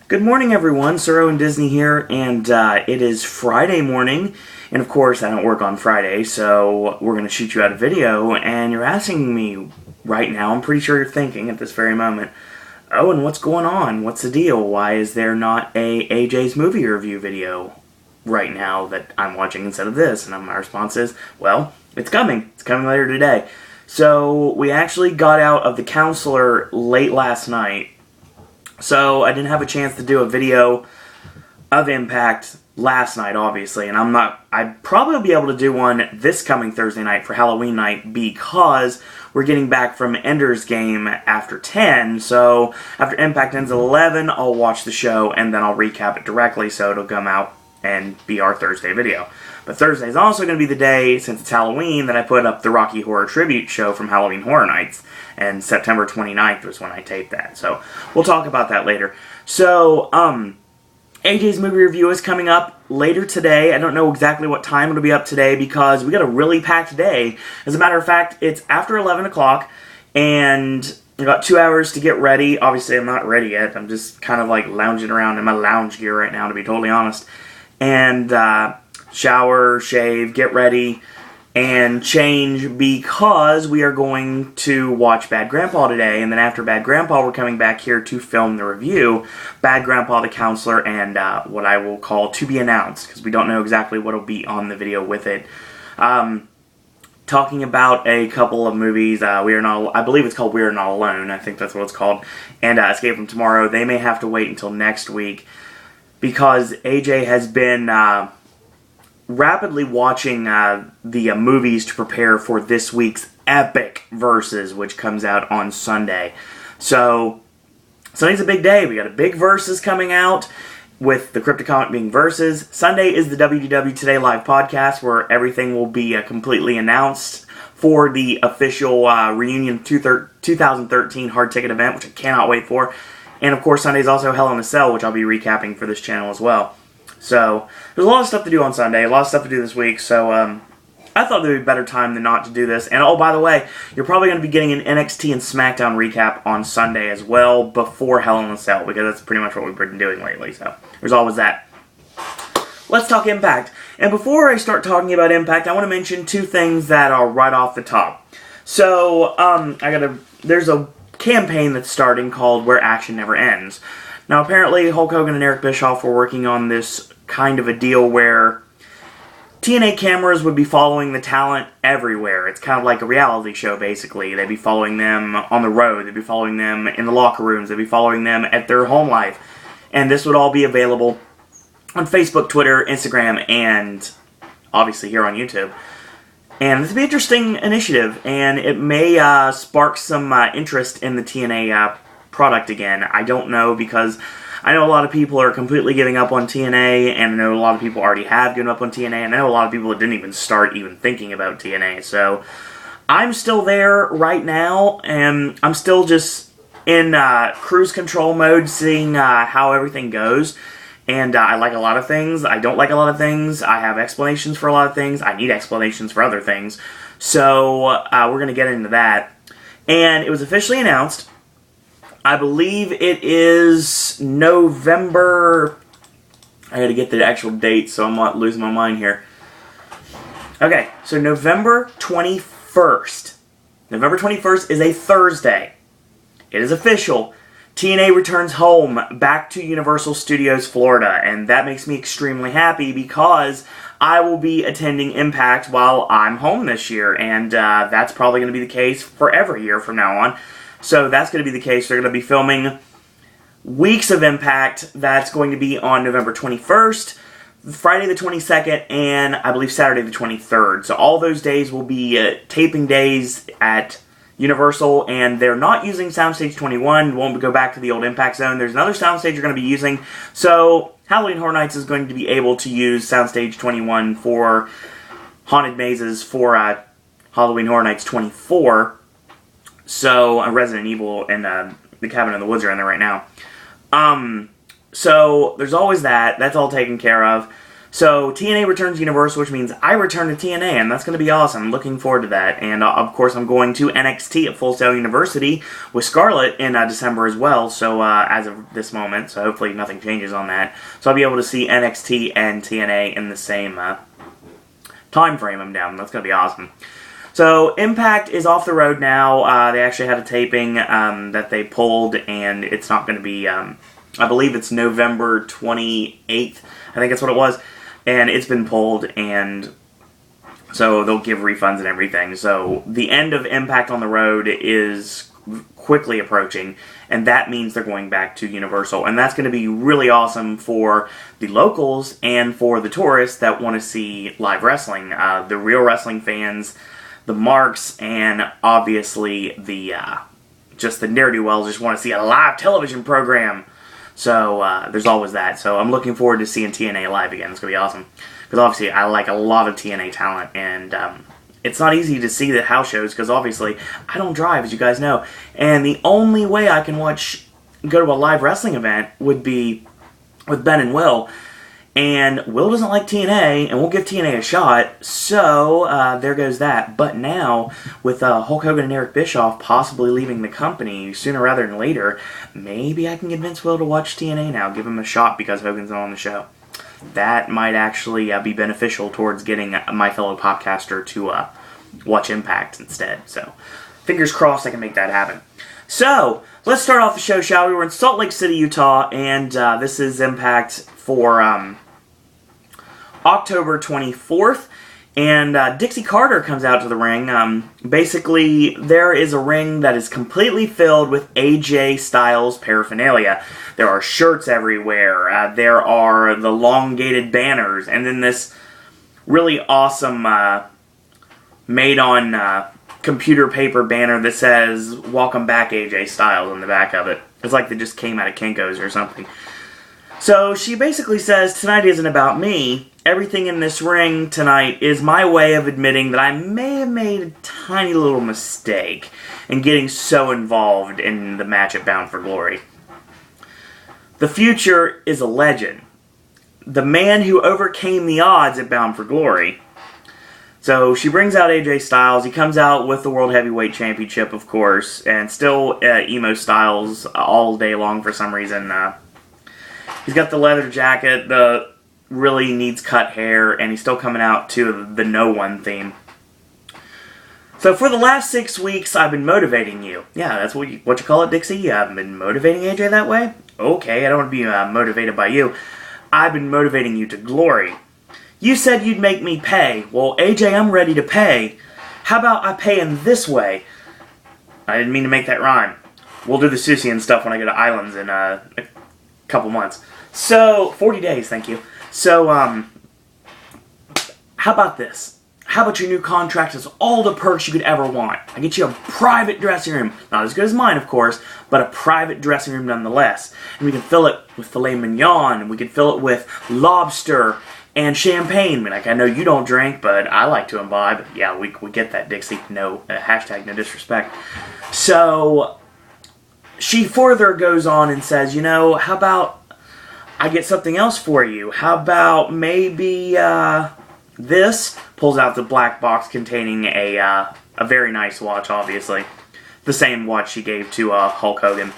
Good morning, everyone. Suro and Disney here, and it is Friday morning, and of course, I don't work on Friday, so we're going to shoot you out a video, and you're asking me right now, I'm pretty sure you're thinking at this very moment, oh, and what's going on? What's the deal? Why is there not a AJ's movie review video right now that I'm watching instead of this? And my response is, well, it's coming. It's coming later today. So, we actually got out of the counselor late last night, so I didn't have a chance to do a video of Impact last night, obviously, and I'd probably be able to do one this coming Thursday night for Halloween night because we're getting back from Ender's Game after 10, so after Impact ends at 11, I'll watch the show and then I'll recap it directly so it'll come out and be our Thursday video. But Thursday is also going to be the day, since it's Halloween, that I put up the Rocky Horror Tribute show from Halloween Horror Nights. And September 29th was when I taped that. So, we'll talk about that later. So, AJ's movie review is coming up later today. I don't know exactly what time it'll be up today because we got a really packed day. As a matter of fact, it's after 11 o'clock, and I got 2 hours to get ready. Obviously, I'm not ready yet. I'm just kind of like lounging around in my lounge gear right now, to be totally honest. And, shower, shave, get ready, and change because we are going to watch Bad Grandpa today, and then after Bad Grandpa we're coming back here to film the review, Bad Grandpa the Counselor, and what I will call To Be Announced, because we don't know exactly what will be on the video with it. Talking about a couple of movies, I believe it's called We Are Not Alone, I think that's what it's called, and Escape from Tomorrow. They may have to wait until next week, because AJ has been rapidly watching the movies to prepare for this week's epic Versus, which comes out on Sunday. So, Sunday's a big day. We got a big Versus coming out, with the Cryptocomic being Versus. Sunday is the WDW Today live podcast, where everything will be completely announced for the official Reunion 2013 hard ticket event, which I cannot wait for. And of course, Sunday is also Hell in a Cell, which I'll be recapping for this channel as well. So, there's a lot of stuff to do on Sunday, a lot of stuff to do this week, so I thought there would be a better time than not to do this. And oh, by the way, you're probably going to be getting an NXT and SmackDown recap on Sunday as well, before Hell in a Cell, because that's pretty much what we've been doing lately, so there's always that. Let's talk Impact. And before I start talking about Impact, I want to mention two things that are right off the top. So, there's a campaign that's starting called Where Action Never Ends. Now, apparently, Hulk Hogan and Eric Bischoff were working on this kind of a deal where TNA cameras would be following the talent everywhere. It's kind of like a reality show, basically. They'd be following them on the road. They'd be following them in the locker rooms. They'd be following them at their home life. And this would all be available on Facebook, Twitter, Instagram, and obviously here on YouTube. And this would be an interesting initiative, and it may spark some interest in the TNA product again. I don't know, because I know a lot of people are completely giving up on TNA, and I know a lot of people already have given up on TNA, and I know a lot of people that didn't even start even thinking about TNA. So I'm still there right now, and I'm still just in cruise control mode, seeing how everything goes. And I like a lot of things. I don't like a lot of things. I have explanations for a lot of things. I need explanations for other things. So we're going to get into that. And it was officially announced. I believe it is November. I gotta get the actual date so I'm not losing my mind here. Okay, so November 21st. November 21st is a Thursday. It is official. TNA returns home back to Universal Studios Florida, and that makes me extremely happy because I will be attending Impact while I'm home this year, and that's probably going to be the case for every year from now on. So that's going to be the case. They're going to be filming weeks of Impact. That's going to be on November 21st, Friday the 22nd, and I believe Saturday the 23rd. So all those days will be taping days at Universal, and they're not using Soundstage 21. Won't go back to the old Impact Zone. There's another soundstage you're going to be using. So Halloween Horror Nights is going to be able to use Soundstage 21 for Haunted Mazes for Halloween Horror Nights 24. So, Resident Evil and the Cabin in the Woods are in there right now. So, there's always that. That's all taken care of. So TNA returns to Universal, which means I return to TNA, and that's going to be awesome. I'm looking forward to that. And of course, I'm going to NXT at Full Sail University with Scarlett in December as well. So as of this moment, so hopefully nothing changes on that. So I'll be able to see NXT and TNA in the same time frame. I'm down. That's going to be awesome. So Impact is off the road now. They actually had a taping that they pulled, and it's not going to be. I believe it's November 28th. I think that's what it was. And it's been pulled, and so they'll give refunds and everything. So the end of Impact on the road is quickly approaching, and that means they're going back to Universal. And that's going to be really awesome for the locals and for the tourists that want to see live wrestling. The real wrestling fans, the marks, and obviously the just the ne'er-do-wells just want to see a live television program. So there's always that. So I'm looking forward to seeing TNA live again. It's going to be awesome. Because obviously I like a lot of TNA talent. And it's not easy to see the house shows because obviously I don't drive, as you guys know. And the only way I can go to a live wrestling event would be with Ben and Will. And Will doesn't like TNA, and we'll give TNA a shot, so there goes that. But now, with Hulk Hogan and Eric Bischoff possibly leaving the company sooner rather than later, maybe I can convince Will to watch TNA now, give him a shot because Hogan's not on the show. That might actually be beneficial towards getting my fellow podcaster to watch Impact instead. So, fingers crossed I can make that happen. So, let's start off the show, shall we? We're in Salt Lake City, Utah, and this is Impact for October 24th, and Dixie Carter comes out to the ring. Basically, there is a ring that is completely filled with AJ Styles paraphernalia. There are shirts everywhere, there are the elongated banners, and then this really awesome made on computer paper banner that says, "Welcome back AJ Styles" on the back of it. It's like they just came out of Kinko's or something. So she basically says, tonight isn't about me. Everything in this ring tonight is my way of admitting that I may have made a tiny little mistake in getting so involved in the match at Bound for Glory. The future is a legend. The man who overcame the odds at Bound for Glory. So she brings out AJ Styles. He comes out with the World Heavyweight Championship, of course, and still emo Styles all day long for some reason. He's got the leather jacket, the really needs cut hair, and he's still coming out to the No One theme. So for the last 6 weeks, I've been motivating you. Yeah, that's what you call it, Dixie? I've been motivating AJ that way? Okay, I don't want to be motivated by you. I've been motivating you to glory. You said you'd make me pay. Well, AJ, I'm ready to pay. How about I pay in this way? I didn't mean to make that rhyme. We'll do the sushi and stuff when I go to Islands in a couple months. So, 40 days, thank you. So, how about this? How about your new contract has all the perks you could ever want? I get you a private dressing room. Not as good as mine, of course, but a private dressing room nonetheless. And we can fill it with filet mignon, and we can fill it with lobster and champagne. I mean, like, I know you don't drink, but I like to imbibe. Yeah, we get that, Dixie. No, hashtag no disrespect. So, she further goes on and says, how about I get something else for you? How about maybe this? Pulls out the black box containing a very nice watch, obviously. The same watch she gave to Hulk Hogan.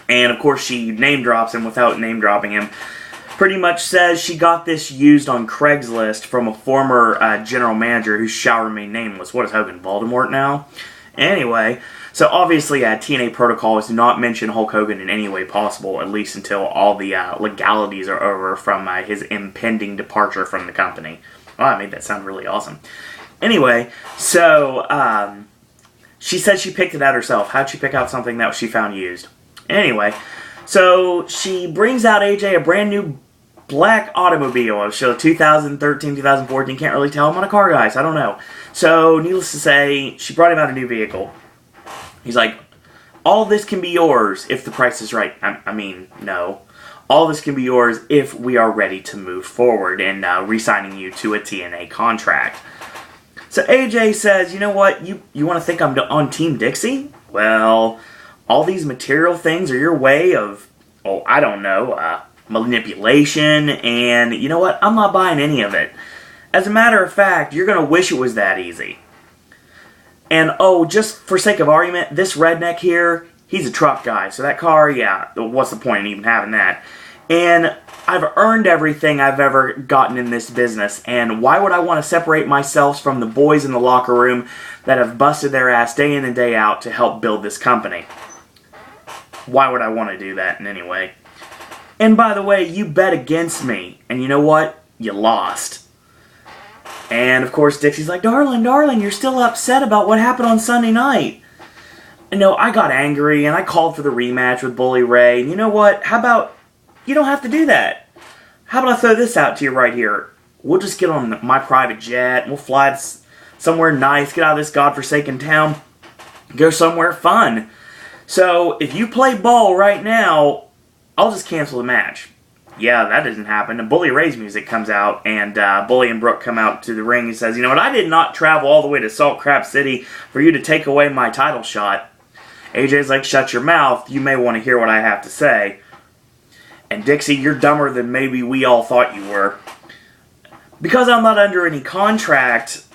And, of course, she name drops him without name dropping him. Pretty much says she got this used on Craigslist from a former general manager who shall remain nameless. What is Hogan, Voldemort now? Anyway, so obviously TNA protocol is to not mention Hulk Hogan in any way possible, at least until all the legalities are over from his impending departure from the company. Oh, I made that sound really awesome. Anyway, so she said she picked it out herself. How'd she pick out something that she found used? Anyway, so she brings out AJ a brand new black automobile. It was 2013, 2014. Can't really tell. I'm not a car guy, so I don't know. So, needless to say, she brought him out a new vehicle. He's like, all this can be yours if the price is right. I mean, no. All this can be yours if we are ready to move forward and re-signing you to a TNA contract. So AJ says, you know what? You want to think I'm on Team Dixie? Well, all these material things are your way of, I don't know, manipulation, and you know what? I'm not buying any of it. As a matter of fact, you're going to wish it was that easy. And, oh, just for sake of argument, this redneck here, he's a truck guy. So that car, yeah, what's the point in even having that? And I've earned everything I've ever gotten in this business. And why would I want to separate myself from the boys in the locker room that have busted their ass day in and day out to help build this company? Why would I want to do that in any way? And by the way, you bet against me. And you know what? You lost. And, of course, Dixie's like, darling, you're still upset about what happened on Sunday night. And no, I got angry, and I called for the rematch with Bully Ray. And you know what? How about, you don't have to do that. How about I throw this out to you right here? We'll just get on my private jet, and we'll fly somewhere nice, get out of this godforsaken town, go somewhere fun. So, if you play ball right now, I'll just cancel the match. Yeah, that doesn't happen. And Bully Ray's music comes out, and Bully and Brooke come out to the ring and says, you know what, I did not travel all the way to Salt Crab City for you to take away my title shot. AJ's like, shut your mouth, you may want to hear what I have to say. And Dixie, you're dumber than maybe we all thought you were. Because I'm not under any contract,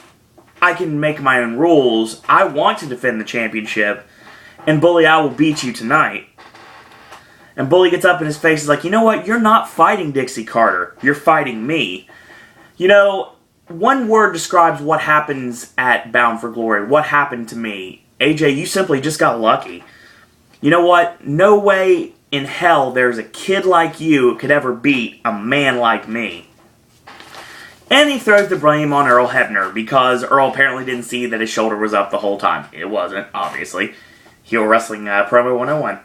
I can make my own rules. I want to defend the championship, and Bully, I will beat you tonight. And Bully gets up in his face and is like, you know what? You're not fighting Dixie Carter. You're fighting me. You know, one word describes what happens at Bound for Glory. What happened to me. AJ, you simply just got lucky. You know what? No way in hell there's a kid like you who could ever beat a man like me. And he throws the blame on Earl Hebner because Earl apparently didn't see that his shoulder was up the whole time. It wasn't, obviously. Heel Wrestling Promo 101.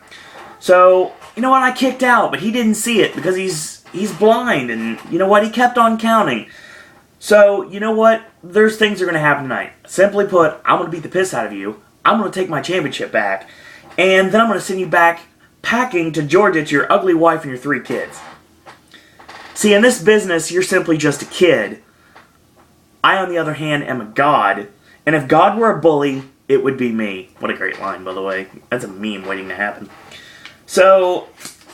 So, you know what, I kicked out, but he didn't see it because he's blind, and you know what, he kept on counting. So, you know what, there's things that are going to happen tonight. Simply put, I'm going to beat the piss out of you, I'm going to take my championship back, and then I'm going to send you back packing to Georgia to your ugly wife and your 3 kids. See, in this business, you're simply just a kid. I, on the other hand, am a god, and if God were a bully, it would be me. What a great line, by the way. That's a meme waiting to happen. So,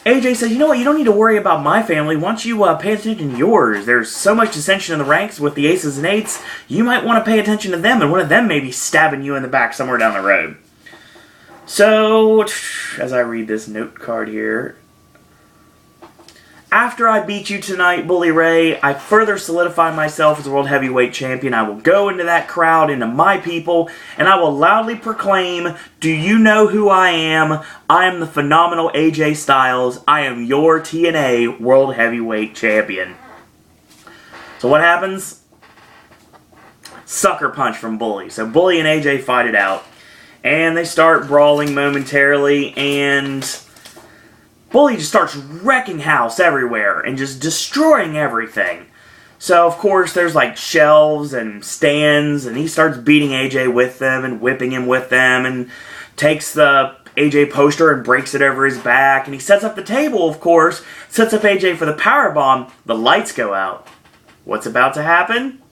AJ says, you know what, you don't need to worry about my family. Why don't you pay attention to yours? There's so much dissension in the ranks with the aces and eights, you might want to pay attention to them, and one of them may be stabbing you in the back somewhere down the road. So, as I read this note card here, after I beat you tonight, Bully Ray, I further solidify myself as World Heavyweight Champion. I will go into that crowd, into my people, and I will loudly proclaim, do you know who I am? I am the phenomenal AJ Styles. I am your TNA World Heavyweight Champion. So what happens? Sucker punch from Bully. So Bully and AJ fight it out. And they start brawling momentarily, and Bully just starts wrecking house everywhere and just destroying everything. So, of course, there's like shelves and stands, and he starts beating AJ with them and whipping him with them, and takes the AJ poster and breaks it over his back, and he sets up the table, of course, sets up AJ for the powerbomb. The lights go out. What's about to happen?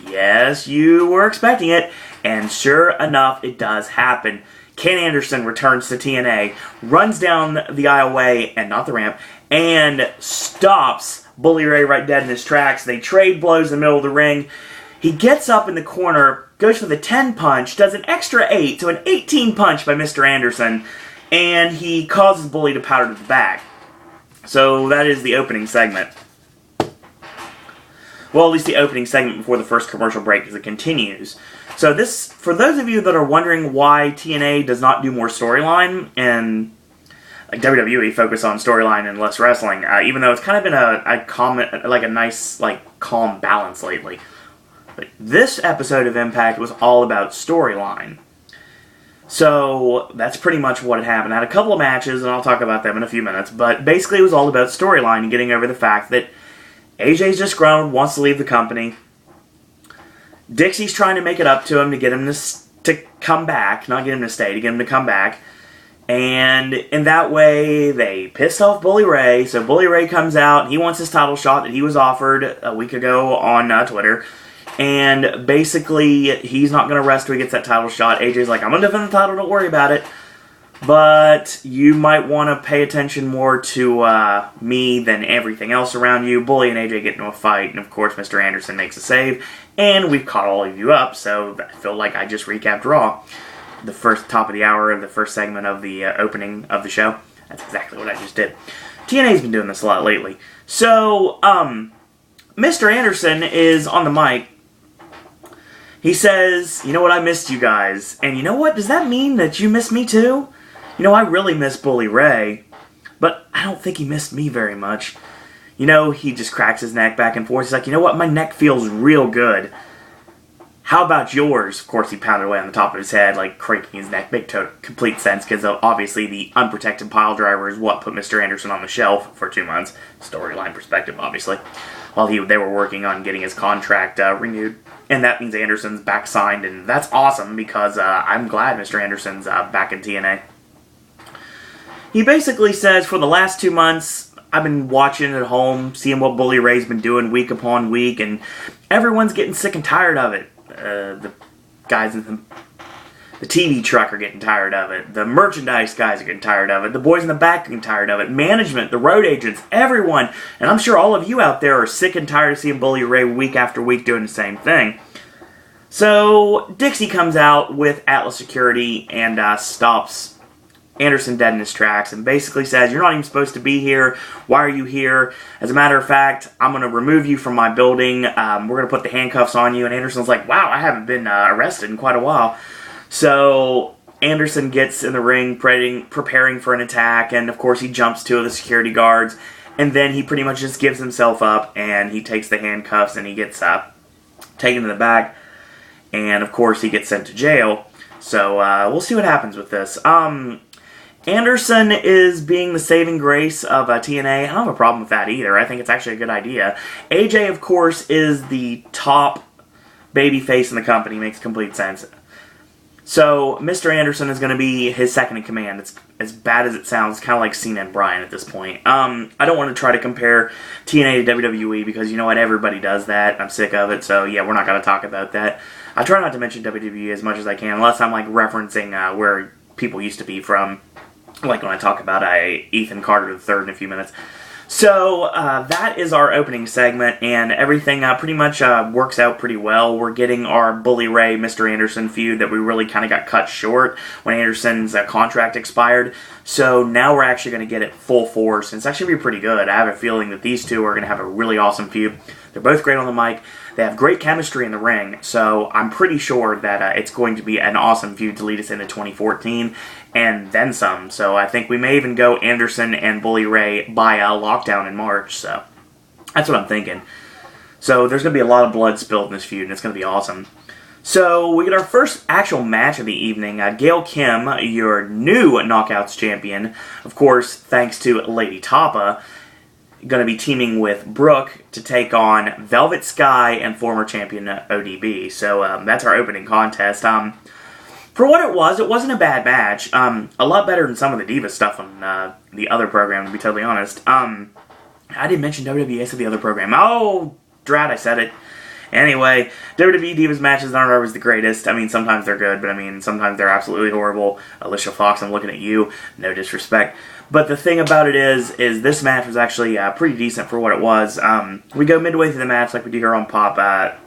Yes, you were expecting it, and sure enough, it does happen. Ken Anderson returns to TNA, runs down the aisleway, and not the ramp, and stops Bully Ray right dead in his tracks. They trade blows in the middle of the ring. He gets up in the corner, goes for the 10 punch, does an extra 8, so an 18 punch by Mr. Anderson, and he causes Bully to powder to the back. So that is the opening segment. Well, at least the opening segment before the first commercial break, because it continues. So this, for those of you that are wondering why TNA does not do more storyline, and like WWE focus on storyline and less wrestling, even though it's kind of been a nice, calm balance lately. But this episode of Impact was all about storyline. So that's pretty much what had happened. I had a couple of matches, and I'll talk about them in a few minutes, but basically it was all about storyline and getting over the fact that AJ's disgruntled, wants to leave the company. Dixie's trying to make it up to him to get him to come back. Not get him to stay, to get him to come back. And in that way, they pissed off Bully Ray. So Bully Ray comes out, and he wants his title shot that he was offered a week ago on Twitter. And basically, he's not going to rest till he gets that title shot. AJ's like, I'm going to defend the title, don't worry about it. But you might want to pay attention more to me than everything else around you. Bully and AJ get into a fight, and of course Mr. Anderson makes a save, and we've caught all of you up, so I feel like I just recapped Raw. The first top of the hour, the first segment of the opening of the show. That's exactly what I just did. TNA's been doing this a lot lately. So, Mr. Anderson is on the mic. He says, you know what, I missed you guys. And you know what, does that mean that you miss me too? You know, I really miss Bully Ray, but I don't think he missed me very much. You know, he just cracks his neck back and forth. He's like, you know what, my neck feels real good. How about yours? Of course, he pounded away on the top of his head, like cranking his neck. Make complete sense, because obviously the unprotected pile driver is what put Mr. Anderson on the shelf for 2 months. Storyline perspective, obviously. While they were working on getting his contract renewed. And that means Anderson's back signed, and that's awesome, because I'm glad Mr. Anderson's back in TNA. He basically says, for the last 2 months, I've been watching at home, seeing what Bully Ray's been doing week upon week, and everyone's getting sick and tired of it. The guys in the TV truck are getting tired of it. The merchandise guys are getting tired of it. The boys in the back are getting tired of it. Management, the road agents, everyone. And I'm sure all of you out there are sick and tired of seeing Bully Ray week after week doing the same thing. So Dixie comes out with Atlas Security and stops Anderson dead in his tracks and basically says, you're not even supposed to be here. Why are you here? As a matter of fact, I'm going to remove you from my building. We're going to put the handcuffs on you. And Anderson's like, wow, I haven't been arrested in quite a while. So Anderson gets in the ring preparing for an attack. And of course he jumps two of the security guards. And then he pretty much just gives himself up. And he takes the handcuffs and he gets taken to the back. And of course he gets sent to jail. So we'll see what happens with this. Anderson is being the saving grace of TNA. I don't have a problem with that either. I think it's actually a good idea. AJ, of course, is the top babyface in the company. Makes complete sense. So, Mr. Anderson is going to be his second in command. It's as bad as it sounds. It's kind of like Cena and Bryan at this point. I don't want to try to compare TNA to WWE because, you know what, everybody does that. I'm sick of it. So, yeah, we're not going to talk about that. I try not to mention WWE as much as I can unless I'm, like, referencing where people used to be from. Like when I talk about Ethan Carter III in a few minutes. So, that is our opening segment, and everything pretty much works out pretty well. We're getting our Bully Ray, Mr. Anderson feud that we really kind of got cut short when Anderson's contract expired. So now we're actually going to get it full force, and it's actually going to be pretty good. I have a feeling that these two are going to have a really awesome feud. They're both great on the mic. They have great chemistry in the ring, so I'm pretty sure that it's going to be an awesome feud to lead us into 2014, and then some. So I think we may even go Anderson and Bully Ray by lockdown in March, so that's what I'm thinking. So there's going to be a lot of blood spilled in this feud, and it's going to be awesome. So we get our first actual match of the evening. Gail Kim, your new Knockouts champion, of course, thanks to Lady Tapa, going to be teaming with Brooke to take on Velvet Sky and former champion ODB. So that's our opening contest. For what it wasn't a bad match. A lot better than some of the Diva stuff on the other program, to be totally honest. I didn't mention WWE, I said the other program. Oh, drat, I said it. Anyway, WWE Divas matches aren't always the greatest. I mean, sometimes they're good, but I mean, sometimes they're absolutely horrible. Alicia Fox, I'm looking at you. No disrespect. But the thing about it is this match was actually pretty decent for what it was. We go midway through the match like we do here on Pop.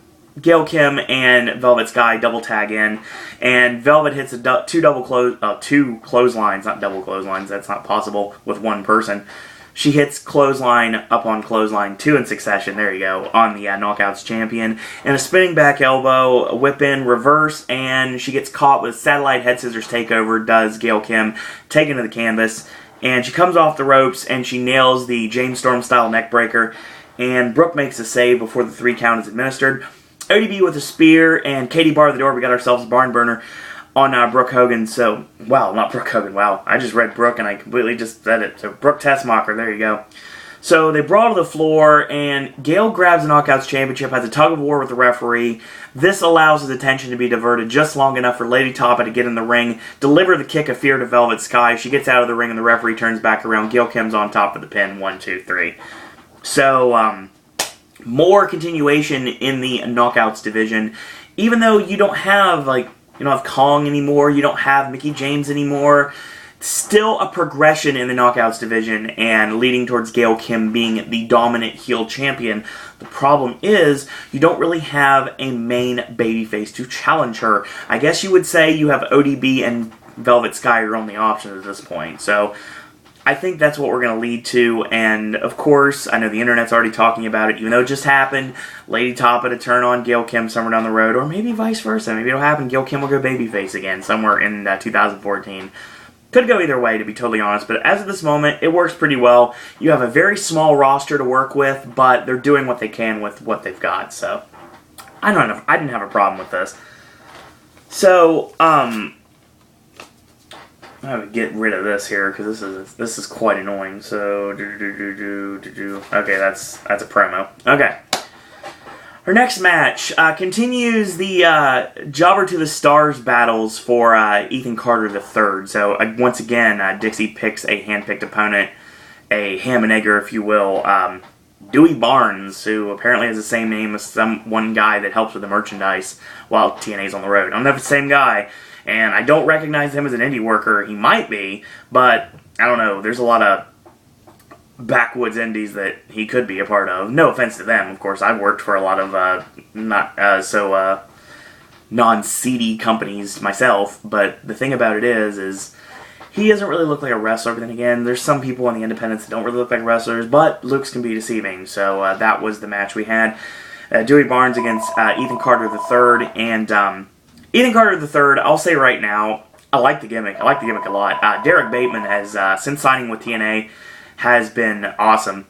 Gail Kim and Velvet Sky double tag in, and Velvet hits two clotheslines, not double clotheslines. That's not possible with one person. She hits clothesline up on clothesline, 2 in succession, there you go, on the Knockouts champion. And a spinning back elbow, a whip in, reverse, and she gets caught with satellite head scissors takeover, does Gail Kim, taken to the canvas. And she comes off the ropes, and she nails the James Storm style neckbreaker. And Brooke makes a save before the 3 count is administered. ODB with a spear, and Katie barred the door. We got ourselves a barn burner on Brooke Hogan. So, wow, not Brooke Hogan, wow. I just read Brooke and I completely just said it. So, Brooke Tessmacher, there you go. So, they brawl to the floor and Gail grabs the Knockouts Championship, has a tug of war with the referee. This allows his attention to be diverted just long enough for Lady Tapa to get in the ring, deliver the kick of fear to Velvet Sky. She gets out of the ring and the referee turns back around. Gail Kim's on top of the pin, 1, 2, 3. So, more continuation in the Knockouts division. Even though you don't have, like, you don't have Kong anymore, you don't have Mickie James anymore, still a progression in the Knockouts division and leading towards Gail Kim being the dominant heel champion. The problem is you don't really have a main babyface to challenge her. I guess you would say you have ODB and Velvet Sky are your only options at this point. So I think that's what we're going to lead to, and of course, I know the internet's already talking about it, even though it just happened. Lady Tapa to turn on Gail Kim somewhere down the road, or maybe vice versa. Maybe it'll happen. Gail Kim will go babyface again somewhere in 2014. Could go either way, to be totally honest, but as of this moment, it works pretty well. You have a very small roster to work with, but they're doing what they can with what they've got, so I didn't have a problem with this. So, I'm gonna get rid of this here because this is quite annoying. So, okay, that's a promo. Okay. Our next match continues the Jobber to the Stars battles for Ethan Carter III. So, once again, Dixie picks a hand-picked opponent, a ham and egger, if you will, Dewey Barnes, who apparently has the same name as one guy that helps with the merchandise while TNA's on the road. I don't know if it's the same guy, and I don't recognize him as an indie worker. He might be, but I don't know. There's a lot of backwoods indies that he could be a part of. No offense to them, of course. I've worked for a lot of non-seedy companies myself, but the thing about it is he doesn't really look like a wrestler. But then again, there's some people in the independents that don't really look like wrestlers, but looks can be deceiving. So that was the match we had. Dewey Barnes against Ethan Carter III, and Ethan Carter III, I'll say right now, I like the gimmick. I like the gimmick a lot. Derek Bateman has, since signing with TNA, has been awesome.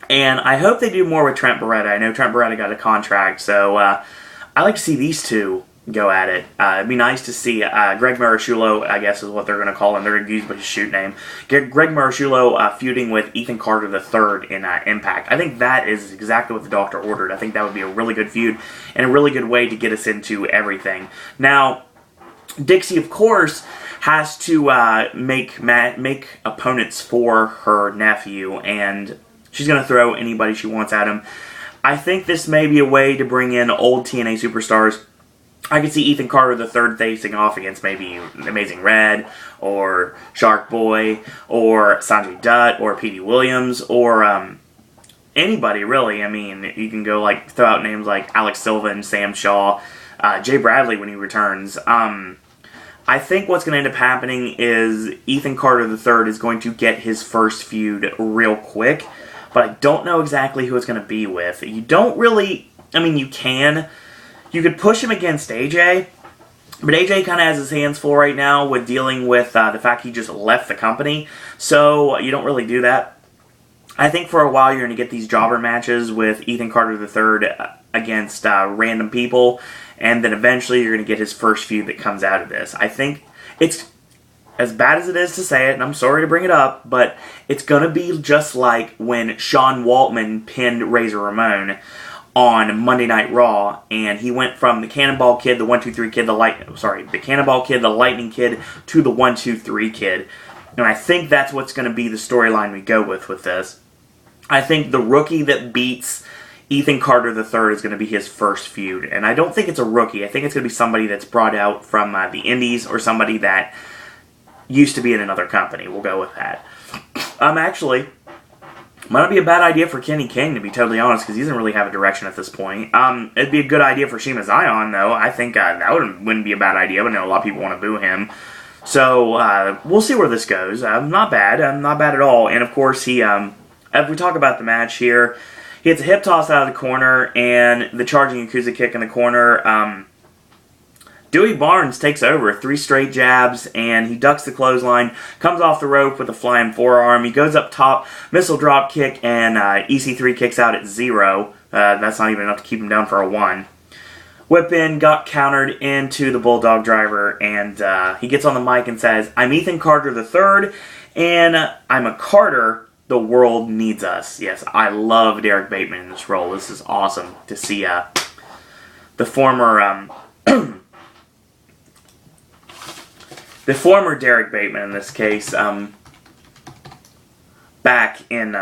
And I hope they do more with Trent Beretta. I know Trent Beretta got a contract, so I like to see these two go at it. It'd be nice to see Greg Marashulo, I guess is what they're going to call him. They're going to use his shoot name. Greg Marashulo feuding with Ethan Carter III in Impact. I think that is exactly what the Doctor ordered. I think that would be a really good feud and a really good way to get us into everything. Now, Dixie, of course, has to make opponents for her nephew, and she's going to throw anybody she wants at him. I think this may be a way to bring in old TNA superstars. I could see Ethan Carter III facing off against maybe Amazing Red, or Shark Boy, or Sanjay Dutt, or Petey Williams, or anybody, really. I mean, you can go throw out names like Alex Silva and Sam Shaw, Jay Bradley when he returns. I think what's going to end up happening is Ethan Carter III is going to get his first feud real quick, but I don't know exactly who it's going to be with. You don't really... I mean, you could push him against AJ, but AJ kind of has his hands full right now with dealing with the fact he just left the company, so you don't really do that. I think for a while you're going to get these jobber matches with Ethan Carter III against random people, and then eventually you're going to get his first feud that comes out of this. I think it's, as bad as it is to say it, and I'm sorry to bring it up, but it's going to be just like when Sean Waltman pinned Razor Ramon on Monday Night Raw, and he went from the Cannonball Kid, the 1-2-3 Kid, the Cannonball Kid, the Lightning Kid, to the 1-2-3 Kid. And I think that's what's going to be the storyline we go with this. I think the rookie that beats Ethan Carter III is going to be his first feud. And I don't think it's a rookie. I think it's going to be somebody that's brought out from the indies, or somebody that used to be in another company. We'll go with that. Actually, might not be a bad idea for Kenny King, to be totally honest, because he doesn't really have a direction at this point. It'd be a good idea for Shima Zion, though. I think that wouldn't be a bad idea, but I know a lot of people want to boo him. So, we'll see where this goes. Not bad. Not bad at all. And, of course, if we talk about the match here, he hits a hip toss out of the corner, and the charging Yakuza kick in the corner. Dewey Barnes takes over, 3 straight jabs, and he ducks the clothesline, comes off the rope with a flying forearm. He goes up top, missile drop kick, and EC3 kicks out at 0. That's not even enough to keep him down for a 1. Whip in, got countered into the Bulldog Driver, and he gets on the mic and says, "I'm Ethan Carter III, and I'm a Carter. The world needs us." Yes, I love Derek Bateman in this role. This is awesome to see the former the former Derek Bateman in this case back in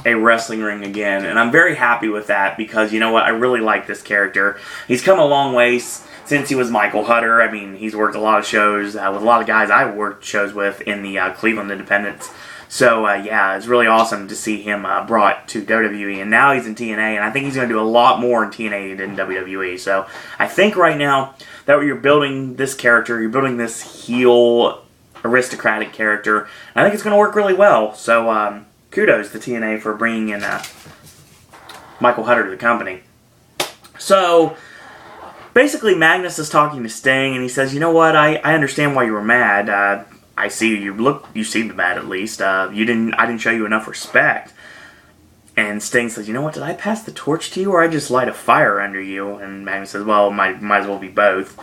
a wrestling ring again, and I'm very happy with that because, you know what, I really like this character. He's come a long way since he was Michael Hutter. I mean, he's worked a lot of shows with a lot of guys I worked shows with in the Cleveland Independents. So, yeah, it's really awesome to see him brought to WWE, and now he's in TNA, and I think he's going to do a lot more in TNA than WWE. So, I think right now that you're building this character, you're building this heel aristocratic character, and I think it's going to work really well. So, kudos to TNA for bringing in Michael Hutter to the company. So, basically, Magnus is talking to Sting, and he says, "You know what? I understand why you were mad. I see you seemed mad at least. I didn't show you enough respect." And Sting says, "You know what? Did I pass the torch to you, or I just light a fire under you?" And Magnus says, "Well, might as well be both."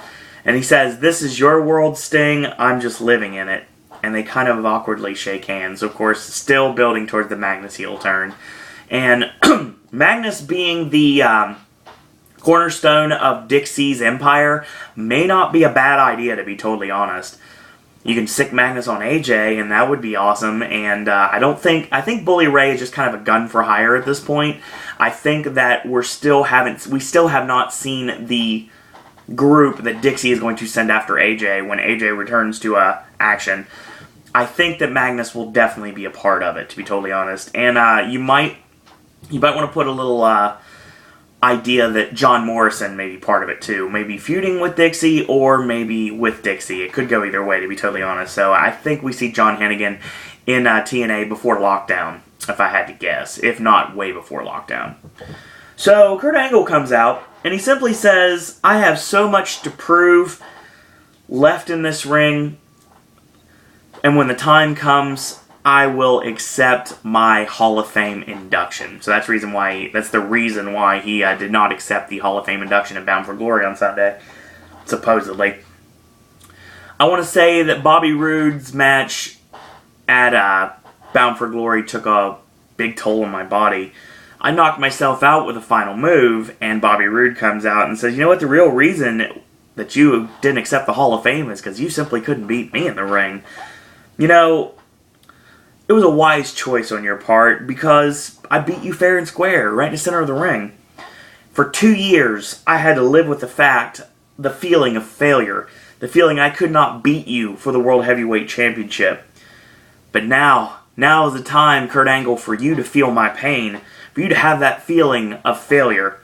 And he says, "This is your world, Sting. I'm just living in it." And they kind of awkwardly shake hands. Of course, still building towards the Magnus heel turn. And Magnus being the cornerstone of Dixie's empire may not be a bad idea, to be totally honest. You can stick Magnus on AJ, and that would be awesome. And I think Bully Ray is just kind of a gun for hire at this point. I think that we still have not seen the group that Dixie is going to send after AJ when AJ returns to action. I think that Magnus will definitely be a part of it, to be totally honest. And you might want to put a little idea that John Morrison may be part of it too. Maybe feuding with Dixie or maybe with Dixie. It could go either way, to be totally honest. So I think we see John Hennigan in TNA before Lockdown, if I had to guess. If not, way before Lockdown. So Kurt Angle comes out, and he simply says, "I have so much to prove left in this ring, and when the time comes, I will accept my Hall of Fame induction." So that's the reason why he did not accept the Hall of Fame induction in Bound for Glory on Sunday, supposedly. I want to say that Bobby Roode's match at Bound for Glory took a big toll on my body. I knocked myself out with a final move, and Bobby Roode comes out and says, "You know what, the real reason that you didn't accept the Hall of Fame is because you simply couldn't beat me in the ring." You know, it was a wise choice on your part because I beat you fair and square, right in the center of the ring. For 2 years, I had to live with the feeling of failure, the feeling I could not beat you for the World Heavyweight Championship. But now is the time, Kurt Angle, for you to feel my pain, for you to have that feeling of failure.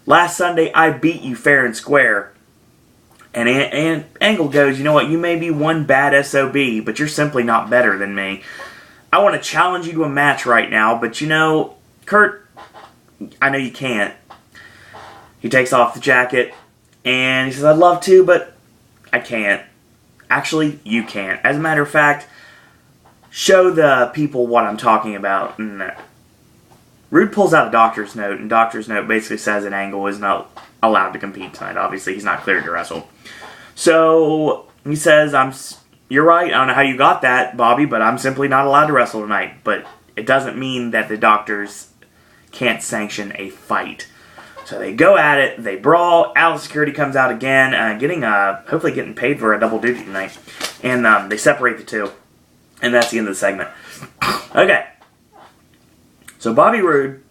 Last Sunday, I beat you fair and square. And Angle goes, "You know what, you may be one bad SOB, but you're simply not better than me. I want to challenge you to a match right now, but you know, Kurt, I know you can't." He takes off the jacket, and he says, "I'd love to, but I can't." Actually, you can't. As a matter of fact, show the people what I'm talking about. And Roode pulls out a doctor's note, and doctor's note basically says that Angle is not allowed to compete tonight. Obviously, he's not cleared to wrestle. So he says, "You're right, I don't know how you got that, Bobby, but I'm simply not allowed to wrestle tonight." But it doesn't mean that the doctors can't sanction a fight. So they go at it, they brawl, Alice Security comes out again, hopefully getting paid for a double duty tonight. And they separate the two. And that's the end of the segment. Okay. So Bobby Roode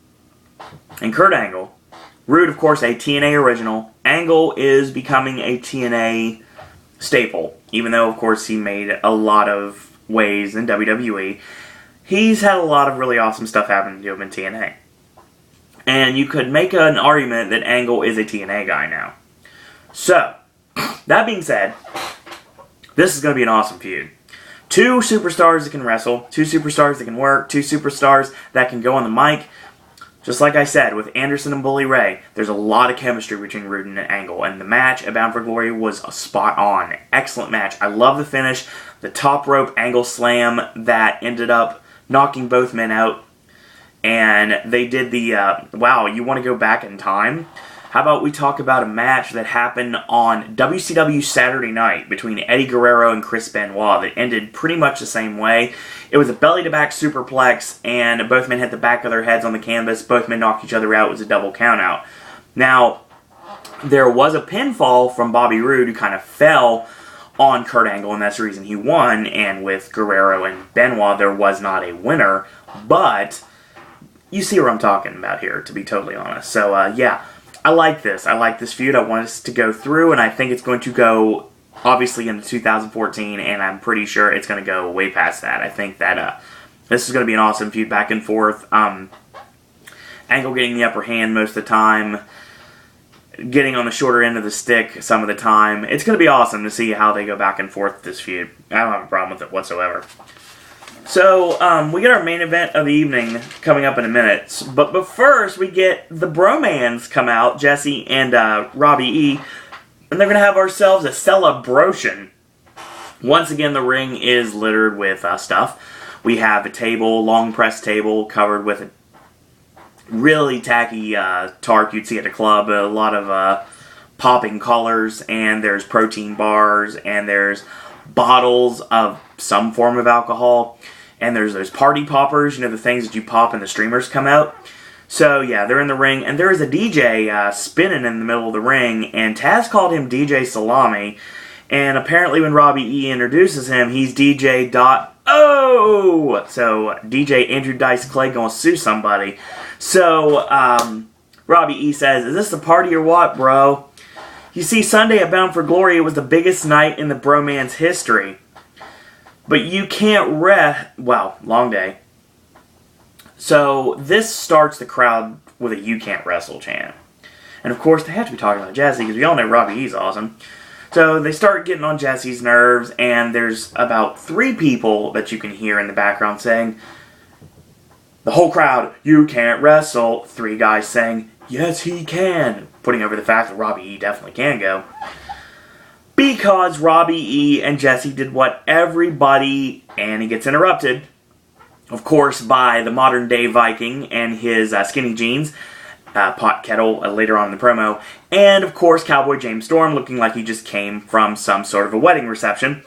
and Kurt Angle. Roode, of course, a TNA original. Angle is becoming a TNA staple. Even though, of course, he made a lot of waves in WWE. He's had a lot of really awesome stuff happen to him in TNA. And you could make an argument that Angle is a TNA guy now. So, that being said, this is going to be an awesome feud. Two superstars that can wrestle, two superstars that can work, two superstars that can go on the mic. Just like I said, with Anderson and Bully Ray, there's a lot of chemistry between Roode and Angle, and the match at Bound for Glory was a spot on. Excellent match. I love the finish, the top rope Angle slam that ended up knocking both men out, and they did the, wow, you want to go back in time? How about we talk about a match that happened on WCW Saturday Night between Eddie Guerrero and Chris Benoit that ended pretty much the same way. It was a belly-to-back superplex, and both men hit the back of their heads on the canvas. Both men knocked each other out. It was a double countout. Now, there was a pinfall from Bobby Roode who kind of fell on Kurt Angle, and that's the reason he won. And with Guerrero and Benoit, there was not a winner. But you see what I'm talking about here, to be totally honest. So, yeah, I like this. I like this feud. I want us to go through, and I think it's going to go, obviously, into 2014, and I'm pretty sure it's going to go way past that. I think that this is going to be an awesome feud back and forth. Angle getting the upper hand most of the time, getting on the shorter end of the stick some of the time. It's going to be awesome to see how they go back and forth with this feud. I don't have a problem with it whatsoever. So, we get our main event of the evening coming up in a minute. But first, we get the Bromans come out, Jesse and Robbie E. And they're going to have ourselves a celebration. Once again, the ring is littered with stuff. We have a table, long press table, covered with a really tacky tarp you'd see at a club. A lot of popping collars, and there's protein bars, and there's bottles of some form of alcohol, and there's those party poppers, you know, the things that you pop and the streamers come out. So yeah, they're in the ring, and there is a DJ spinning in the middle of the ring, and Taz called him DJ Salami, and apparently when Robbie E introduces him, he's DJ .O! So DJ Andrew Dice Clay gonna sue somebody. So Robbie E says, "Is this the party or what, bro? You see, Sunday at Bound for Glory was the biggest night in the bromance history. But you can't well, long day." So this starts the crowd with a "You can't wrestle" chant. And of course, they have to be talking about Jesse, because we all know Robbie E's awesome. So they start getting on Jesse's nerves, and there's about 3 people that you can hear in the background saying, the whole crowd, "You can't wrestle." 3 guys saying, "Yes, he can," putting over the fact that Robbie E definitely can go. Because Robbie E and Jesse did what everybody, and he gets interrupted, of course, by the modern day Viking and his skinny jeans, Pot Kettle later on in the promo, and of course Cowboy James Storm looking like he just came from some sort of a wedding reception.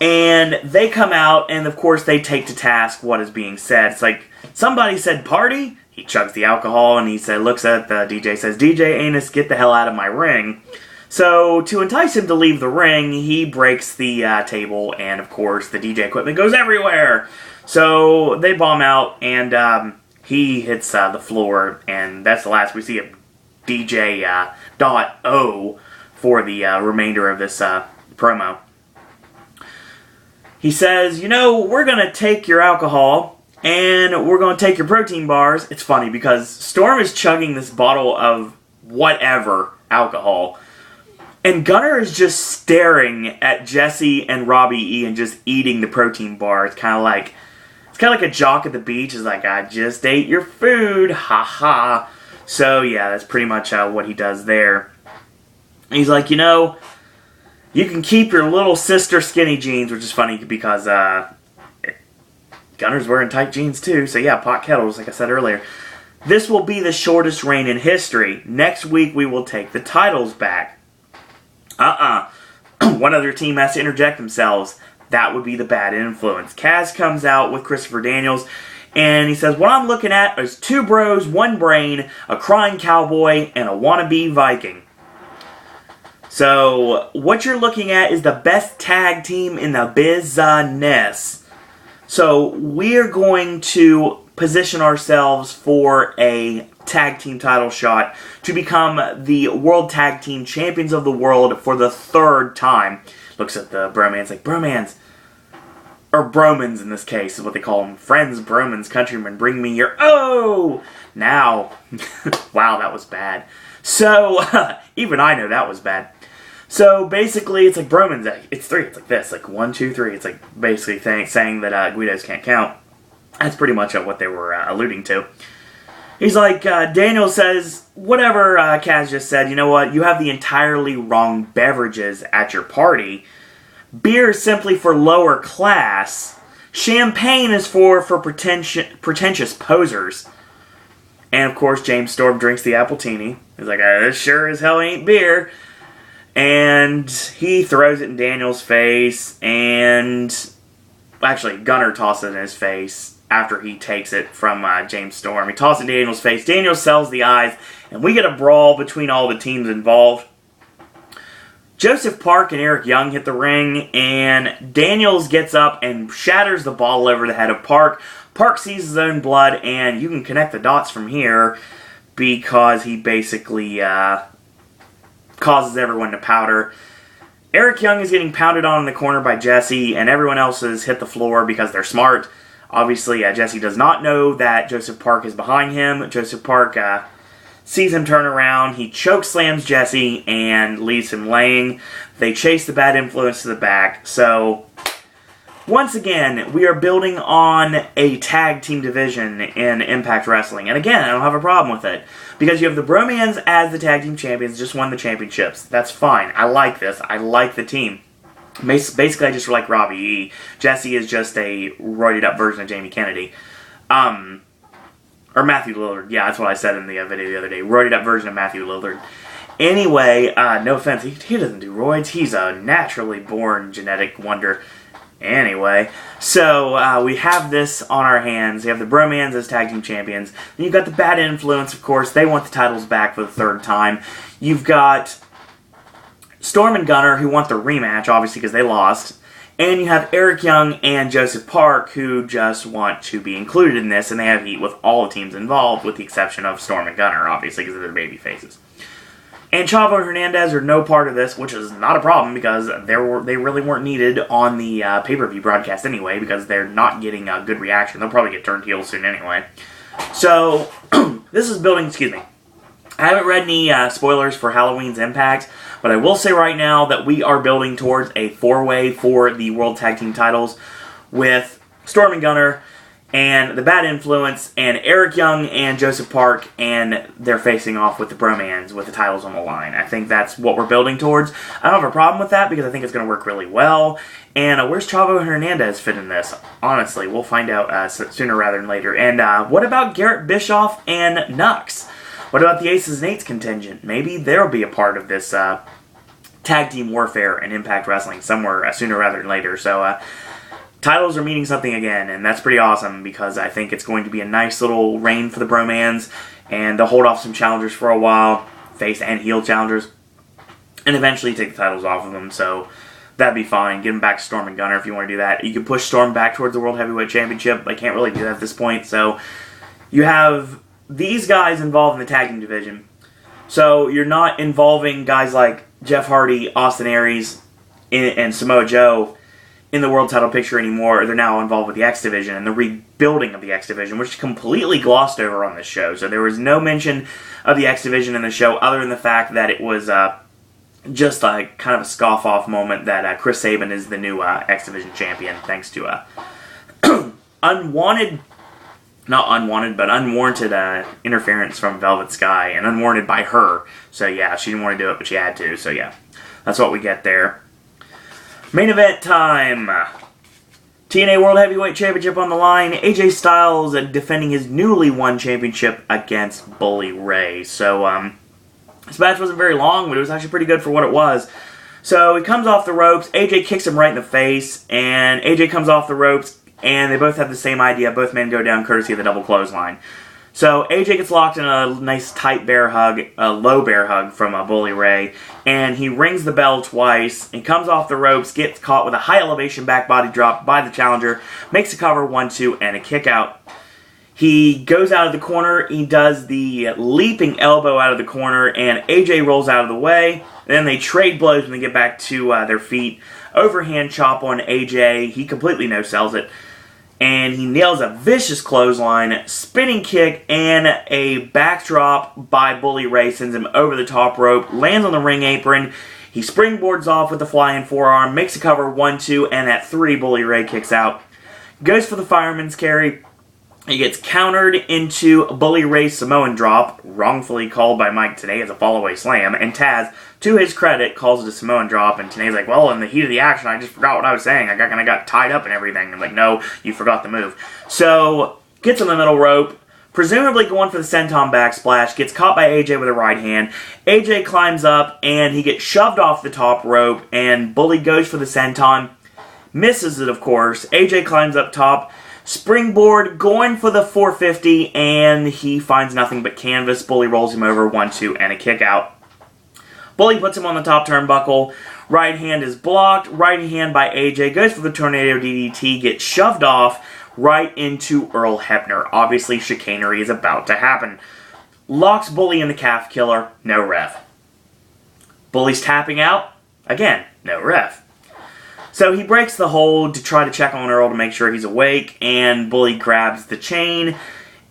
And they come out, and of course they take to task what is being said. It's like, somebody said party, he chugs the alcohol, and he looks at the DJ, says, "DJ Anus, get the hell out of my ring." So, to entice him to leave the ring, he breaks the table, and of course, the DJ equipment goes everywhere. So, they bomb out, and he hits the floor, and that's the last we see of DJ .O for the remainder of this promo. He says, "You know, we're going to take your alcohol, and we're going to take your protein bars." It's funny, because Storm is chugging this bottle of whatever alcohol, and Gunner is just staring at Jesse and Robbie E and just eating the protein bar. It's kind of like a jock at the beach. Is like, "I just ate your food, ha ha." So yeah, that's pretty much what he does there. He's like, "You know, you can keep your little sister skinny jeans," which is funny because Gunner's wearing tight jeans too. So yeah, Pot Kettles, like I said earlier. "This will be the shortest reign in history. Next week we will take the titles back." One other team has to interject themselves. That would be the Bad Influence. Kaz comes out with Christopher Daniels, and he says, "What I'm looking at is 2 bros, 1 brain, a crying cowboy, and a wannabe Viking." So, what you're looking at is the best tag team in the business. So, we're going to position ourselves for a tag team title shot to become the World Tag Team Champions of the World for the 3rd time. Looks at the bromans like, "Bromans," or bromans in this case is what they call them. "Friends, bromans, countrymen, bring me your O!" Now, wow, that was bad. So, even I know that was bad. So, basically, it's like bromans, it's 3, it's like this, like 1, 2, 3. It's like basically saying that Guidos can't count. That's pretty much what they were alluding to. He's like, Daniel says, whatever Kaz just said, "You know what? You have the entirely wrong beverages at your party. Beer is simply for lower class. Champagne is for pretentious posers." And of course, James Storm drinks the Appletini. He's like, "This sure as hell ain't beer." And he throws it in Daniel's face, and actually, Gunner tosses it in his face after he takes it from James Storm. He tosses it in Daniel's face. Daniel sells the eyes, and we get a brawl between all the teams involved. Joseph Park and Eric Young hit the ring, and Daniels gets up and shatters the bottle over the head of Park. Park sees his own blood, and you can connect the dots from here because he basically causes everyone to powder. Eric Young is getting pounded on in the corner by Jesse, and everyone else has hit the floor because they're smart. Obviously, Jesse does not know that Joseph Park is behind him. Joseph Park sees him turn around. He choke slams Jesse and leaves him laying. They chase the bad influence to the back. So, once again, we are building on a tag team division in Impact Wrestling. And again, I don't have a problem with it. Because you have the Bromans as the tag team champions, just won the championships. That's fine. I like this. I like the team. Basically, I just like Robbie E. Jesse is just a roided up version of Jamie Kennedy. Or Matthew Lillard. Yeah, that's what I said in the video the other day. Roided up version of Matthew Lillard. Anyway, no offense. He doesn't do roids. He's a naturally born genetic wonder. Anyway, so we have this on our hands. We have the Bromans as tag team champions. Then you've got the Bad Influence, of course. They want the titles back for the third time. You've got Storm and Gunner, who want the rematch, obviously, because they lost. And you have Eric Young and Joseph Park, who just want to be included in this, and they have heat with all the teams involved, with the exception of Storm and Gunner, obviously, because they're baby faces. And Chavo and Hernandez are no part of this, which is not a problem, because they really weren't needed on the pay-per-view broadcast anyway, because they're not getting a good reaction. They'll probably get turned heel soon anyway. So, this is building, excuse me. I haven't read any spoilers for Halloween's Impact, but I will say right now that we are building towards a four-way for the World Tag Team titles with Storm and Gunner and the Bad Influence and Eric Young and Joseph Park, and they're facing off with the Bromans with the titles on the line. I think that's what we're building towards. I don't have a problem with that because I think it's going to work really well. And where's Chavo and Hernandez fit in this? Honestly, we'll find out sooner rather than later. And what about Garrett Bischoff and Nux? What about the Aces and Eights contingent? Maybe they'll be a part of this tag team warfare and Impact Wrestling somewhere sooner rather than later. So titles are meaning something again, and that's pretty awesome because I think it's going to be a nice little reign for the Bromans, and they'll hold off some challengers for a while, face and heel challengers, and eventually take the titles off of them. So that'd be fine. Get them back to Storm and Gunner if you want to do that. You can push Storm back towards the World Heavyweight Championship. I can't really do that at this point. So you have these guys involved in the tag team division. So you're not involving guys like Jeff Hardy, Austin Aries, and Samoa Joe in the world title picture anymore. They're now involved with the X Division and the rebuilding of the X Division, which is completely glossed over on this show. So there was no mention of the X Division in the show other than the fact that it was just a kind of a scoff-off moment that Chris Sabin is the new X Division champion thanks to unwanted interference from Velvet Sky, and unwarranted by her. So yeah, she didn't want to do it, but she had to. So yeah, that's what we get there. Main event time. TNA World Heavyweight Championship on the line. AJ Styles defending his newly won championship against Bully Ray. So this match wasn't very long, but it was actually pretty good for what it was. So he comes off the ropes. AJ kicks him right in the face, and AJ comes off the ropes. And they both have the same idea. Both men go down courtesy of the double clothesline. So AJ gets locked in a nice tight bear hug, a low bear hug from Bully Ray. And he rings the bell twice. And comes off the ropes, gets caught with a high elevation back body drop by the challenger. Makes a cover, 1-2, and a kick out. He goes out of the corner. He does the leaping elbow out of the corner. And AJ rolls out of the way. Then they trade blows when they get back to their feet. Overhand chop on AJ. He completely no-sells it. And he nails a vicious clothesline, spinning kick, and a backdrop by Bully Ray sends him over the top rope, lands on the ring apron. He springboards off with the flying forearm, makes a cover, 1-2, and at 3, Bully Ray kicks out. Goes for the fireman's carry. He gets countered into Bully Ray's Samoan drop, wrongfully called by Mike today as a fall-away slam, and Taz, to his credit, calls it a Samoan drop, and Tanay's like, well, in the heat of the action, I just forgot what I was saying. I got tied up and everything. I'm like, no, you forgot the move. So, gets on the middle rope, presumably going for the senton backsplash, gets caught by AJ with a right hand. AJ climbs up, and he gets shoved off the top rope, and Bully goes for the senton, misses it, of course. AJ climbs up top, springboard, going for the 450, and he finds nothing but canvas. Bully rolls him over, 1-2, and a kick out. Bully puts him on the top turnbuckle. Right hand is blocked. Right hand by AJ. Goes for the Tornado DDT. Gets shoved off. right into Earl Hebner. Obviously, chicanery is about to happen. Locks Bully in the calf killer, no ref. Bully's tapping out, again, no ref. So he breaks the hold to try to check on Earl to make sure he's awake, and Bully grabs the chain,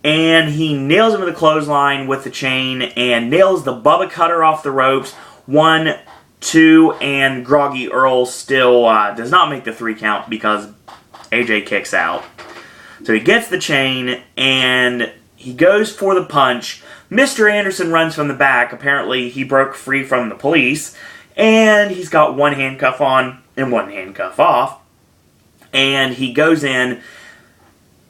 and he nails him with a clothesline with the chain, and nails the Bubba Cutter off the ropes. 1, 2, and Groggy Earl still does not make the 3 count because AJ kicks out. So he gets the chain, and he goes for the punch. Mr. Anderson runs from the back. Apparently, he broke free from the police, and he's got one handcuff on and one handcuff off. And he goes in.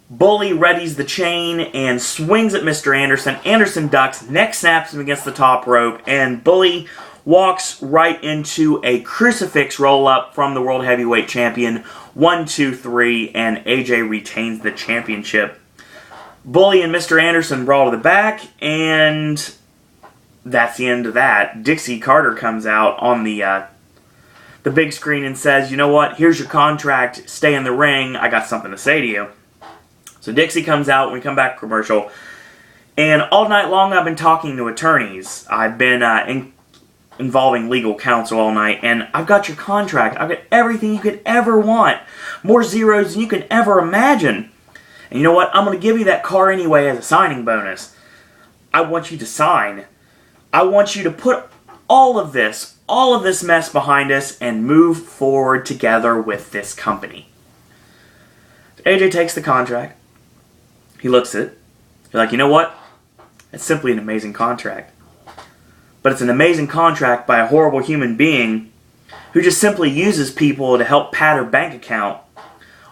Bully readies the chain and swings at Mr. Anderson. Anderson ducks, neck snaps him against the top rope, and Bully walks right into a crucifix roll-up from the World Heavyweight Champion. 1, 2, 3, and AJ retains the championship. Bully and Mr. Anderson brawl to the back, and that's the end of that. Dixie Carter comes out on the big screen and says, "You know what? Here's your contract. Stay in the ring. I got something to say to you." So Dixie comes out when we come back to commercial, and all night long I've been talking to attorneys. I've been involving legal counsel all night, and I've got your contract. I've got everything you could ever want. More zeros than you could ever imagine. And you know what? I'm going to give you that car anyway as a signing bonus. I want you to sign. I want you to put all of this mess behind us and move forward together with this company. AJ takes the contract. He looks at it. He's like, you know what? It's simply an amazing contract. But it's an amazing contract by a horrible human being who just simply uses people to help pad her bank account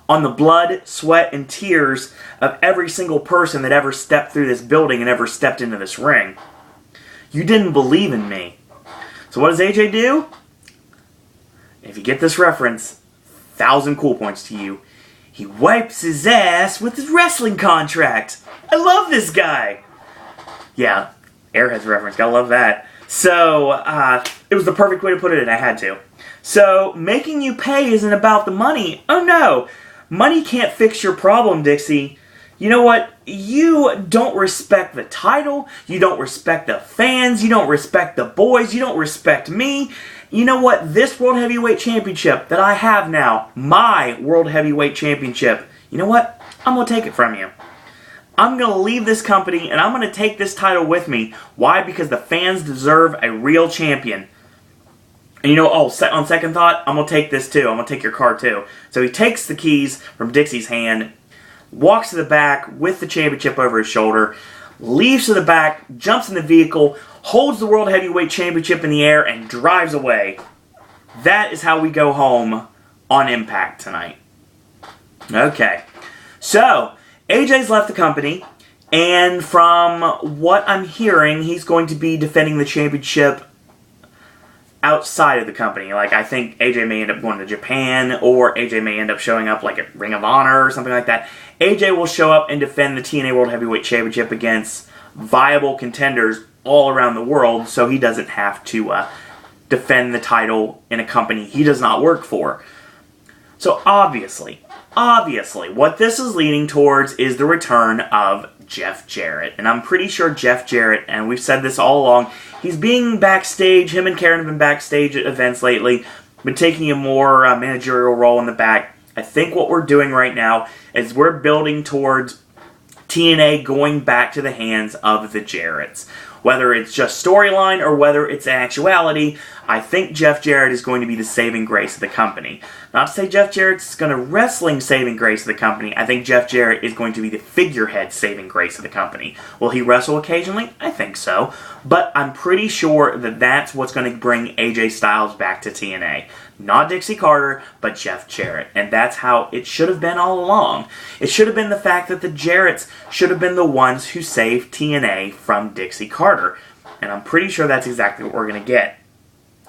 on the blood, sweat, and tears of every single person that ever stepped through this building and ever stepped into this ring. You didn't believe in me. So what does AJ do? If you get this reference, 1,000 cool points to you. He wipes his ass with his wrestling contract. I love this guy. Yeah, Airheads reference. Gotta love that. So, it was the perfect way to put it, and I had to. So, making you pay isn't about the money. Oh no. Money can't fix your problem, Dixie. You know what? You don't respect the title. You don't respect the fans. You don't respect the boys. You don't respect me. You know what? This World Heavyweight Championship that I have now, my World Heavyweight Championship, you know what? I'm going to take it from you. I'm going to leave this company and I'm going to take this title with me. Why? Because the fans deserve a real champion. And you know, on second thought, I'm going to take this too. I'm going to take your car too. So he takes the keys from Dixie's hand, walks to the back with the championship over his shoulder, leaves to the back, jumps in the vehicle, holds the World Heavyweight Championship in the air, and drives away. That is how we go home on Impact tonight. Okay. So, AJ's left the company, and from what I'm hearing, he's going to be defending the championship outside of the company. Like, I think AJ may end up going to Japan, or AJ may end up showing up like at Ring of Honor or something like that. AJ will show up and defend the TNA World Heavyweight Championship against viable contenders all around the world, so he doesn't have to defend the title in a company he does not work for. So obviously, what this is leaning towards is the return of Jeff Jarrett. And I'm pretty sure Jeff Jarrett, and we've said this all along, he's being backstage. Him and Karen have been backstage at events lately, been taking a more managerial role in the back. I think what we're doing right now is we're building towards TNA going back to the hands of the Jarretts. Whether it's just storyline or whether it's actuality, I think Jeff Jarrett is going to be the saving grace of the company. Not to say Jeff Jarrett's going to wrestling saving grace of the company. I think Jeff Jarrett is going to be the figurehead saving grace of the company. Will he wrestle occasionally? I think so. But I'm pretty sure that that's what's going to bring AJ Styles back to TNA. Not Dixie Carter, but Jeff Jarrett. And that's how it should have been all along. It should have been the fact that the Jarretts should have been the ones who saved TNA from Dixie Carter. And I'm pretty sure that's exactly what we're going to get.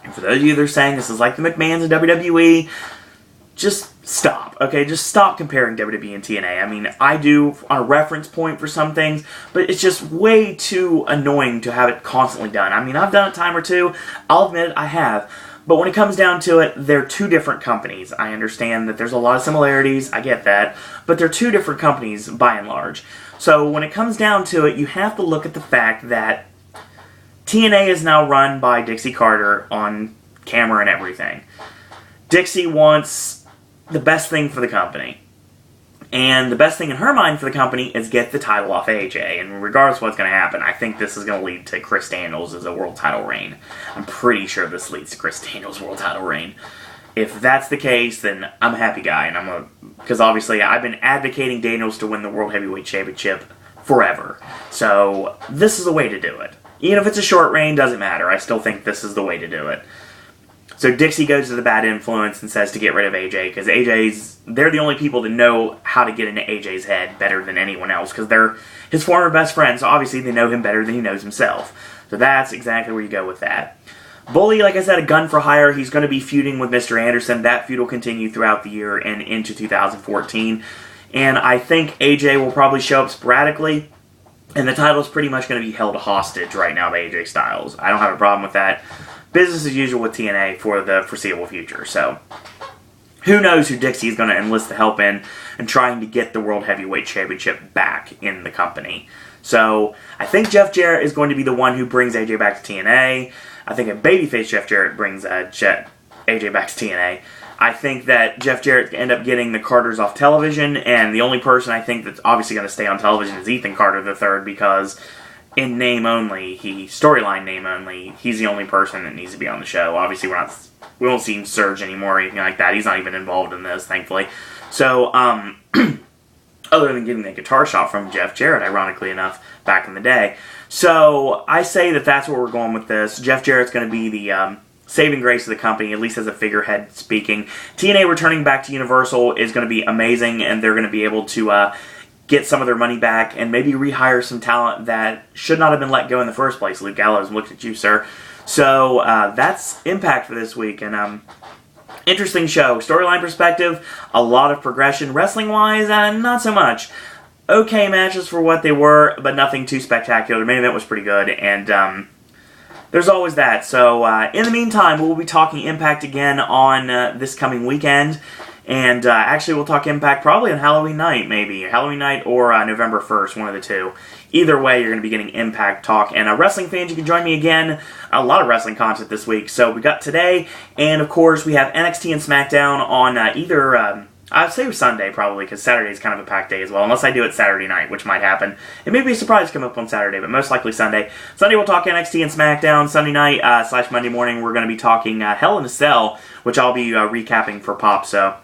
And for those of you that are saying this is like the McMahons in WWE, just stop, okay? Just stop comparing WWE and TNA. I mean, I do on a reference point for some things, but it's just way too annoying to have it constantly done. I mean, I've done it a time or two. I'll admit it, I have. But when it comes down to it, they're two different companies. I understand that there's a lot of similarities, I get that, but they're two different companies by and large. So when it comes down to it, you have to look at the fact that TNA is now run by Dixie Carter on camera and everything. Dixie wants the best thing for the company. And the best thing in her mind for the company is get the title off AJ. And regardless of what's going to happen, I think this is going to lead to Chris Daniels as a world title reign. I'm pretty sure this leads to Chris Daniels' world title reign. If that's the case, then I'm a happy guy. And because obviously I've been advocating Daniels to win the World Heavyweight Championship forever. So this is the way to do it. Even if it's a short reign, doesn't matter. I still think this is the way to do it. So Dixie goes to the bad influence and says to get rid of AJ, because they're the only people to know how to get into AJ's head better than anyone else, because they're his former best friends, so obviously they know him better than he knows himself. So that's exactly where you go with that. Bully, like I said, a gun for hire. He's going to be feuding with Mr. Anderson. That feud will continue throughout the year and into 2014. And I think AJ will probably show up sporadically, and the title is pretty much going to be held hostage right now by AJ Styles. I don't have a problem with that. Business as usual with TNA for the foreseeable future. So, who knows who Dixie is going to enlist the help in and trying to get the World Heavyweight Championship back in the company. So, I think Jeff Jarrett is going to be the one who brings AJ back to TNA. I think a babyface Jeff Jarrett brings AJ back to TNA. I think that Jeff Jarrett end up getting the Carters off television, and the only person I think that's obviously going to stay on television is Ethan Carter III, because in name only, storyline name only, he's the only person that needs to be on the show. Obviously, we won't see him Surge anymore or anything like that. He's not even involved in this, thankfully. So, other than getting the guitar shot from Jeff Jarrett, ironically enough, back in the day. So, I say that that's where we're going with this. Jeff Jarrett's going to be the saving grace of the company, at least as a figurehead speaking. TNA returning back to Universal is going to be amazing, and they're going to be able to get some of their money back and maybe rehire some talent that should not have been let go in the first place. Luke Gallows, looked at you, sir. So that's Impact for this week, and interesting show. Storyline perspective, a lot of progression. Wrestling-wise, not so much. Okay matches for what they were, but nothing too spectacular. The main event was pretty good, and there's always that. So in the meantime, we'll be talking Impact again on this coming weekend. And actually, we'll talk Impact probably on Halloween night, maybe. Halloween night or November 1st, one of the two. Either way, you're going to be getting Impact talk. And wrestling fans, you can join me again. A lot of wrestling content this week. So we got today, and of course, we have NXT and SmackDown on either, I'd say Sunday probably, because Saturday is kind of a packed day as well. Unless I do it Saturday night, which might happen. It may be a surprise to come up on Saturday, but most likely Sunday. Sunday, we'll talk NXT and SmackDown. Sunday night / Monday morning, we're going to be talking Hell in a Cell, which I'll be recapping for Pop, so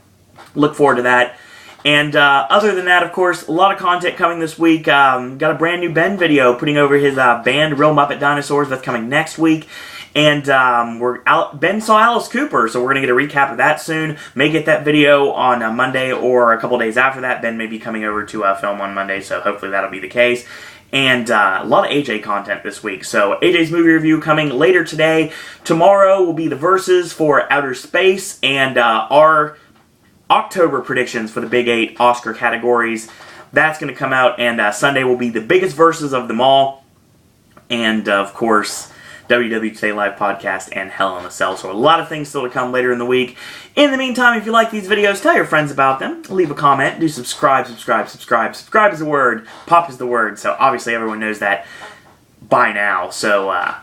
look forward to that. And other than that, of course, a lot of content coming this week. Got a brand new Ben video putting over his band Real Muppet Dinosaurs. That's coming next week. And Ben saw Alice Cooper, so we're going to get a recap of that soon. May get that video on Monday or a couple days after that. Ben may be coming over to film on Monday, so hopefully that'll be the case. And a lot of AJ content this week. So AJ's movie review coming later today. Tomorrow will be the Versus for Outer Space, and our October predictions for the Big 8 Oscar categories. That's going to come out, and Sunday will be the biggest verses of them all. And, of course, WWE Today Live podcast and Hell in a Cell. So a lot of things still to come later in the week. In the meantime, if you like these videos, tell your friends about them. Leave a comment. Do subscribe. Subscribe is the word. Pop is the word. So obviously everyone knows that by now. So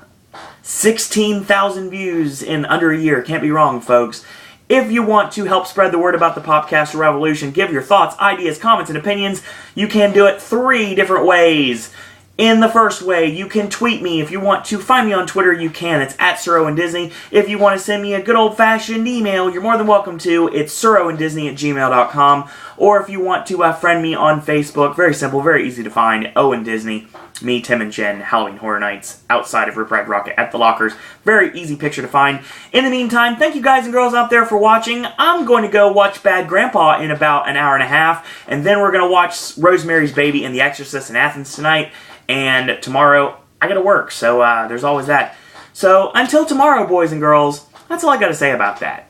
16,000 views in under a year. Can't be wrong, folks. If you want to help spread the word about the Popcaster Revolution, give your thoughts, ideas, comments, and opinions, you can do it 3 different ways. In the first way, you can tweet me. If you want to find me on Twitter, you can. It's at SurOwenDisney. If you want to send me a good old-fashioned email, you're more than welcome to. It's SurOwenDisney@gmail.com. Or if you want to friend me on Facebook, very simple, very easy to find, Owen Disney. Me, Tim, and Jen, Halloween Horror Nights, outside of Rip Ride Rocket at the Lockers. Very easy picture to find. In the meantime, thank you guys and girls out there for watching. I'm going to go watch Bad Grandpa in about an hour and a half, and then we're going to watch Rosemary's Baby and The Exorcist in Athens tonight. And tomorrow, I gotta work, so there's always that. So, until tomorrow, boys and girls, that's all I gotta say about that.